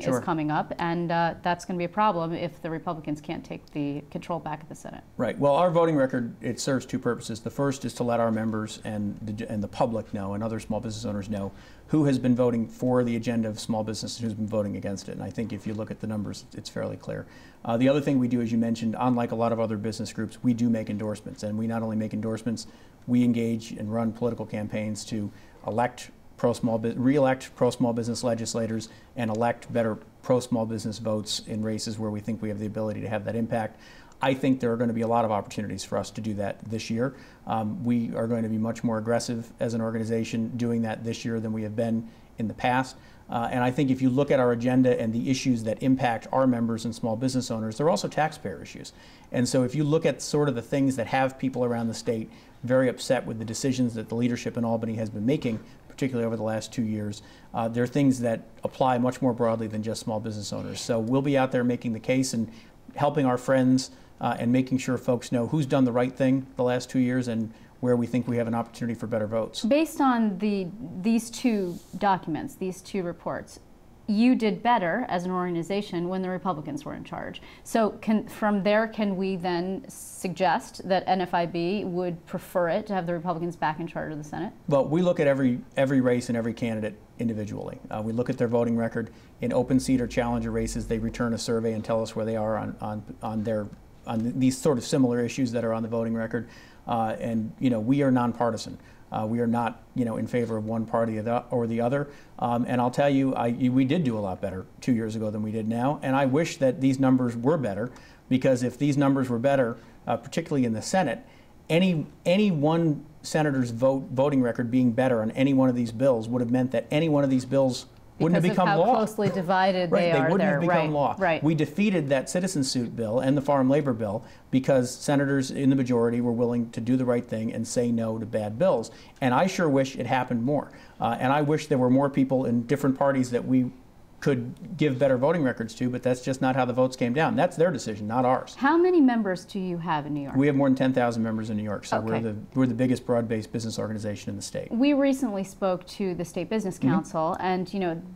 voting is coming up, and that's going to be a problem if the Republicans can't take the control back at the Senate. Right. Well, our voting record, it serves two purposes. The first is to let our members and the public know, and other small business owners know, who has been voting for the agenda of small business and who's been voting against it. And I think if you look at the numbers, it's fairly clear. The other thing we do, as you mentioned, unlike a lot of other business groups, we do make endorsements. And we not only make endorsements, we engage and run political campaigns to elect re-elect pro-small business legislators and elect better pro-small business votes in races where we think we have the ability to have that impact. I think there are going to be a lot of opportunities for us to do that this year. We are going to be much more aggressive as an organization doing that this year than we have been in the past. And I think if you look at our agenda and the issues that impact our members and small business owners, they're also taxpayer issues. And so if you look at sort of the things that have people around the state very upset with the decisions that the leadership in Albany has been making, particularly over the last 2 years, there are things that apply much more broadly than just small business owners. So we'll be out there making the case and helping our friends and making sure folks know who's done the right thing the last 2 years and where we think we have an opportunity for better votes. Based on these two documents, these two reports, you did better as an organization when the Republicans were in charge. So from there, can we then suggest that NFIB would prefer it to have the Republicans back in charge of the Senate? Well, we look at every race and every candidate individually. We look at their voting record. In open seat or challenger races, they return a survey and tell us where they are on these sort of similar issues that are on the voting record. And we are nonpartisan. We are not, in favor of one party or the other. And I'll tell you, we did do a lot better 2 years ago than we did now. And I wish that these numbers were better, because if these numbers were better, particularly in the Senate, any one senator's voting record being better on any one of these bills would have meant that any one of these bills wouldn't have become law. Because of how closely divided they are. They wouldn't have become law. Right. We defeated that citizen suit bill and the farm labor bill because senators in the majority were willing to do the right thing and say no to bad bills. And I sure wish it happened more. And I wish there were more people in different parties that we could give better voting records to, but that's just not how the votes came down. That's their decision, not ours. How many members do you have in New York? We have more than 10,000 members in New York, so okay. we're the biggest broad-based business organization in the state. We recently spoke to the State Business Council, and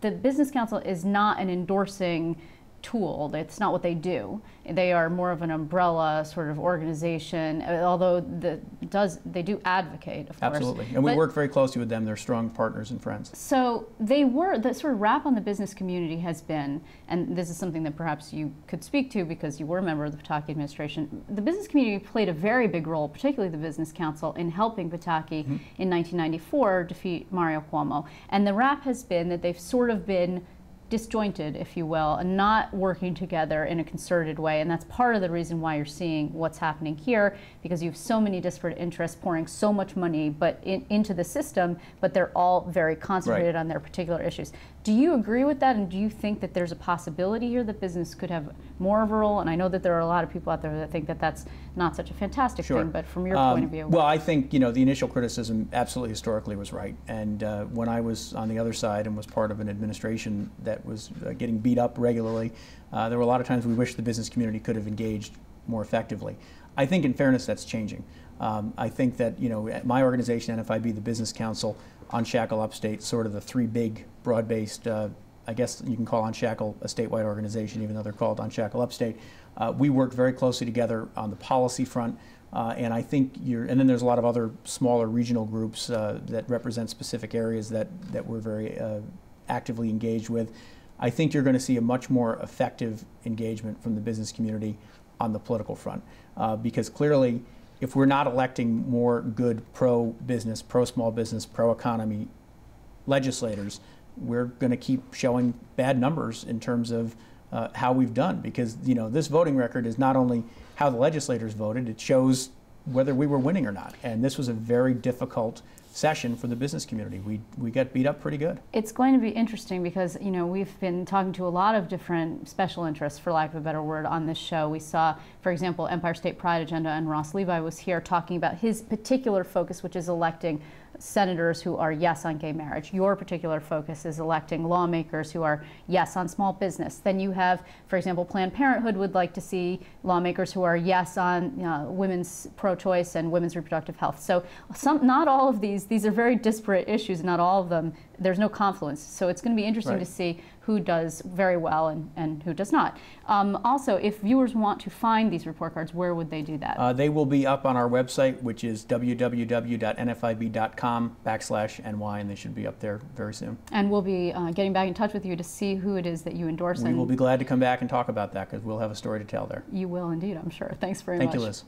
the Business Council is not an endorsing tool. It's not what they do. They are more of an umbrella sort of organization, although they do advocate, of course. Absolutely. And we work very closely with them. They're strong partners and friends. So the sort of rap on the business community has been, and this is something that perhaps you could speak to because you were a member of the Pataki administration, the business community played a very big role, particularly the Business Council, in helping Pataki in 1994 defeat Mario Cuomo. And the rap has been that they've sort of been disjointed, if you will, and not working together in a concerted way. And that's part of the reason why you're seeing what's happening here, because you have so many disparate interests pouring so much money into the system, but they're all very concentrated on their particular issues. Do you agree with that, and do you think that there's a possibility here that business could have more of a role? And I know that there are a lot of people out there that think that that's not such a fantastic thing, but from your point of view. Well, I think, the initial criticism absolutely historically was right. And when I was on the other side and was part of an administration that was getting beat up regularly, there were a lot of times we wish the business community could have engaged more effectively. I think, in fairness, that's changing. I think that, at my organization, NFIB, the Business Council, Unshackle Upstate, sort of the three big broad-based, I guess you can call Unshackle a statewide organization, even though they're called Unshackle Upstate. We work very closely together on the policy front, and I think and then there's a lot of other smaller regional groups that represent specific areas that we're very actively engaged with. I think you're going to see a much more effective engagement from the business community on the political front, because clearly, if we're not electing more good pro-business, pro-small business, pro-economy legislators, we're going to keep showing bad numbers in terms of how we've done. Because this voting record is not only how the legislators voted, it shows whether we were winning or not. And this was a very difficult session for the business community. We got beat up pretty good. It's going to be interesting because we've been talking to a lot of different special interests, for lack of a better word, on this show. We saw, for example, Empire State Pride Agenda, and Ross Levi was here talking about his particular focus, which is electing senators who are yes on gay marriage. Your particular focus is electing lawmakers who are yes on small business. Then you have, for example, Planned Parenthood would like to see lawmakers who are yes on women's pro-choice and women's reproductive health. So not all of these are very disparate issues, not all of them, there's no confluence. So it's going to be interesting to see who does very well and who does not. Also, if viewers want to find these report cards, where would they do that? They will be up on our website, which is www.nfib.com/NY, and they should be up there very soon. And we'll be getting back in touch with you to see who it is that you endorse. We will be glad to come back and talk about that because we'll have a story to tell there. You will indeed, I'm sure. Thanks very much. Thank you, Liz.